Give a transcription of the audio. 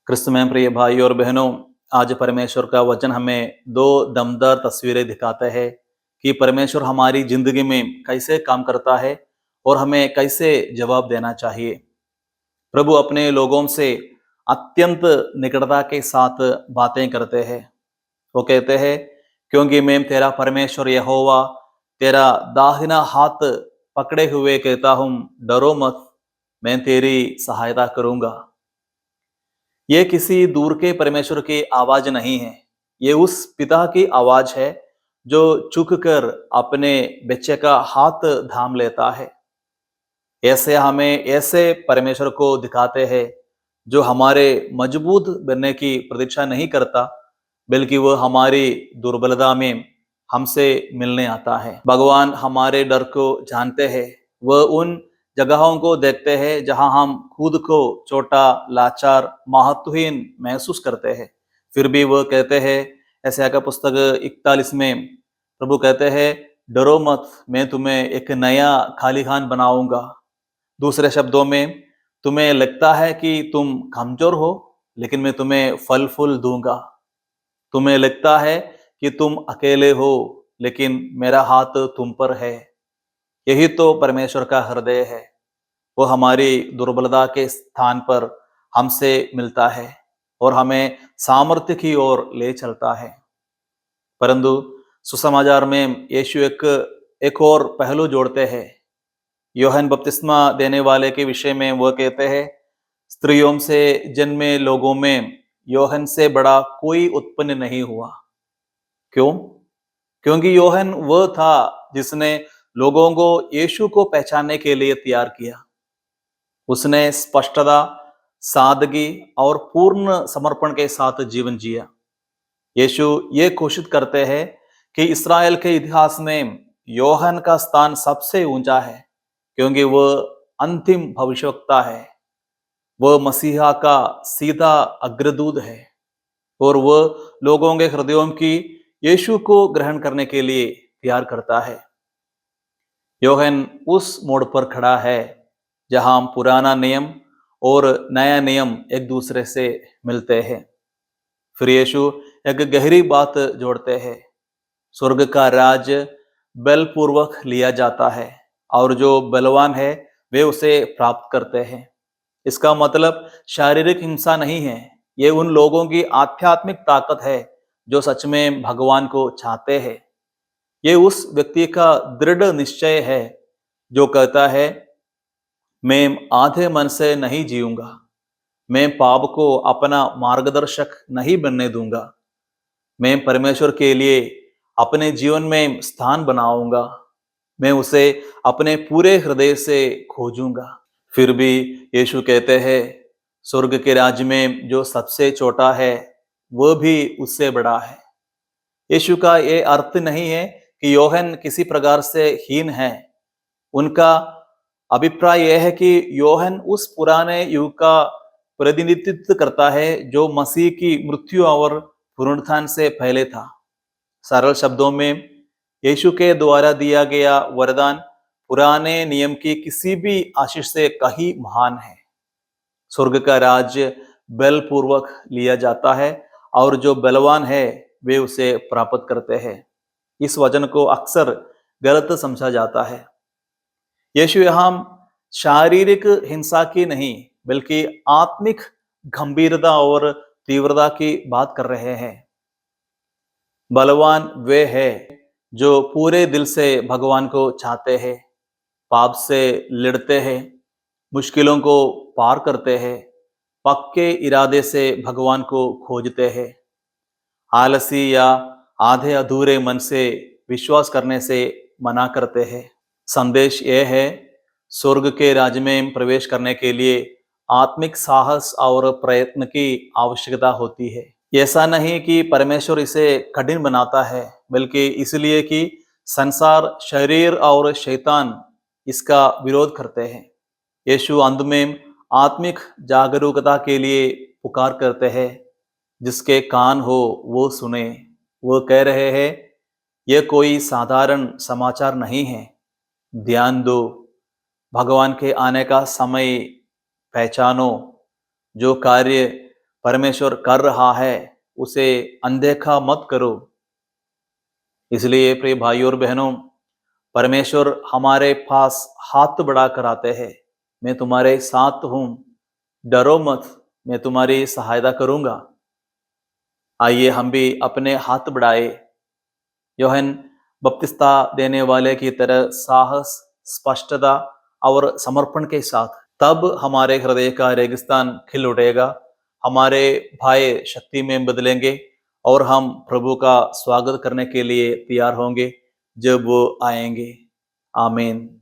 क्रिस्त में प्रिय भाई और बहनों, आज परमेश्वर का वचन हमें दो दमदार तस्वीरें दिखाता है कि परमेश्वर हमारी जिंदगी में कैसे काम करता है और हमें कैसे जवाब देना चाहिए। प्रभु अपने लोगों से अत्यंत निकटता के साथ बातें करते हैं। वो कहते हैं, क्योंकि मैं तेरा परमेश्वर यहोवा तेरा दाहिना हाथ पकड़े हुए कहता हूँ, डरो मत, मैं तेरी सहायता करूंगा। ये किसी दूर के परमेश्वर की आवाज नहीं है, ये उस पिता की आवाज है जो चुक कर अपने बच्चे का हाथ थाम लेता है। ऐसे हमें ऐसे परमेश्वर को दिखाते हैं जो हमारे मजबूत बनने की प्रतीक्षा नहीं करता, बल्कि वह हमारी दुर्बलता में हमसे मिलने आता है। भगवान हमारे डर को जानते हैं। वह उन जगहों को देखते हैं जहां हम खुद को छोटा, लाचार, महत्वहीन महसूस करते हैं। फिर भी वह कहते हैं, ऐसा का पुस्तक 41 में प्रभु कहते हैं, डरो मत, मैं तुम्हें एक नया खाली खान बनाऊंगा। दूसरे शब्दों में, तुम्हें लगता है कि तुम कमजोर हो, लेकिन मैं तुम्हें फल फूल दूंगा। तुम्हें लगता है कि तुम अकेले हो, लेकिन मेरा हाथ तुम पर है। यही तो परमेश्वर का हृदय है। वो हमारी दुर्बलता के स्थान पर हमसे मिलता है और हमें सामर्थ्य की ओर ले चलता है। परंतु सुसमाचार में यीशु एक और पहलू जोड़ते हैं। यूहन्ना बपतिस्मा देने वाले के विषय में वह कहते हैं, स्त्रियों से जन्मे लोगों में यूहन्ना से बड़ा कोई उत्पन्न नहीं हुआ। क्यों? क्योंकि यूहन्ना वह था जिसने लोगों को यीशु को पहचानने के लिए तैयार किया। उसने स्पष्टता, सादगी और पूर्ण समर्पण के साथ जीवन जिया। यीशु ये घोषित करते हैं कि इस्राएल के इतिहास में यूहन्ना का स्थान सबसे ऊंचा है, क्योंकि वह अंतिम भविष्यवक्ता है। वह मसीहा का सीधा अग्रदूत है और वह लोगों के हृदयों की यीशु को ग्रहण करने के लिए तैयार करता है। यूहन्ना उस मोड़ पर खड़ा है जहां पुराना नियम और नया नियम एक दूसरे से मिलते हैं। फिर यीशु एक गहरी बात जोड़ते हैं, स्वर्ग का राज बलपूर्वक लिया जाता है और जो बलवान है वे उसे प्राप्त करते हैं। इसका मतलब शारीरिक हिंसा नहीं है, ये उन लोगों की आध्यात्मिक ताकत है जो सच में भगवान को चाहते हैं। ये उस व्यक्ति का दृढ़ निश्चय है जो कहता है, मैं आधे मन से नहीं जीऊंगा, मैं पाप को अपना मार्गदर्शक नहीं बनने दूंगा, मैं परमेश्वर के लिए अपने जीवन में स्थान बनाऊंगा, मैं उसे अपने पूरे हृदय से खोजूंगा। फिर भी यीशु कहते हैं, स्वर्ग के राज्य में जो सबसे छोटा है वह भी उससे बड़ा है। यीशु का ये अर्थ नहीं है कि यूहन्ना किसी प्रकार से हीन है। उनका अभिप्राय यह है कि यूहन्ना उस पुराने युग का प्रतिनिधित्व करता है जो मसीह की मृत्यु और पुनरुत्थान से पहले था। सरल शब्दों में, यीशु के द्वारा दिया गया वरदान पुराने नियम की किसी भी आशीष से कहीं महान है। स्वर्ग का राज्य बलपूर्वक लिया जाता है और जो बलवान है वे उसे प्राप्त करते हैं। इस वचन को अक्सर गलत समझा जाता है। यीशु यहाँ शारीरिक हिंसा की नहीं, बल्कि आत्मिक गंभीरता और तीव्रता की बात कर रहे हैं। बलवान वे है जो पूरे दिल से भगवान को चाहते हैं, पाप से लड़ते हैं, मुश्किलों को पार करते हैं, पक्के इरादे से भगवान को खोजते हैं, आलसी या आधे अधूरे मन से विश्वास करने से मना करते हैं। संदेश यह है, स्वर्ग के राज्य में प्रवेश करने के लिए आत्मिक साहस और प्रयत्न की आवश्यकता होती है। ऐसा नहीं कि परमेश्वर इसे कठिन बनाता है, बल्कि इसलिए कि संसार, शरीर और शैतान इसका विरोध करते हैं। यीशु अंत में आत्मिक जागरूकता के लिए पुकार करते हैं, जिसके कान हो वो सुने। वो कह रहे हैं, यह कोई साधारण समाचार नहीं है, ध्यान दो, भगवान के आने का समय पहचानो, जो कार्य परमेश्वर कर रहा है उसे अनदेखा मत करो। इसलिए प्रिय भाइयों और बहनों, परमेश्वर हमारे पास हाथ बढ़ाकर आते हैं, मैं तुम्हारे साथ हूं, डरो मत, मैं तुम्हारी सहायता करूंगा। आइए हम भी अपने हाथ बढ़ाए, यूहन्ना बपतिस्मा देने वाले की तरह साहस, स्पष्टता और समर्पण के साथ। तब हमारे हृदय का रेगिस्तान खिल उठेगा, हमारे भय शक्ति में बदलेंगे और हम प्रभु का स्वागत करने के लिए तैयार होंगे जब वो आएंगे। आमीन।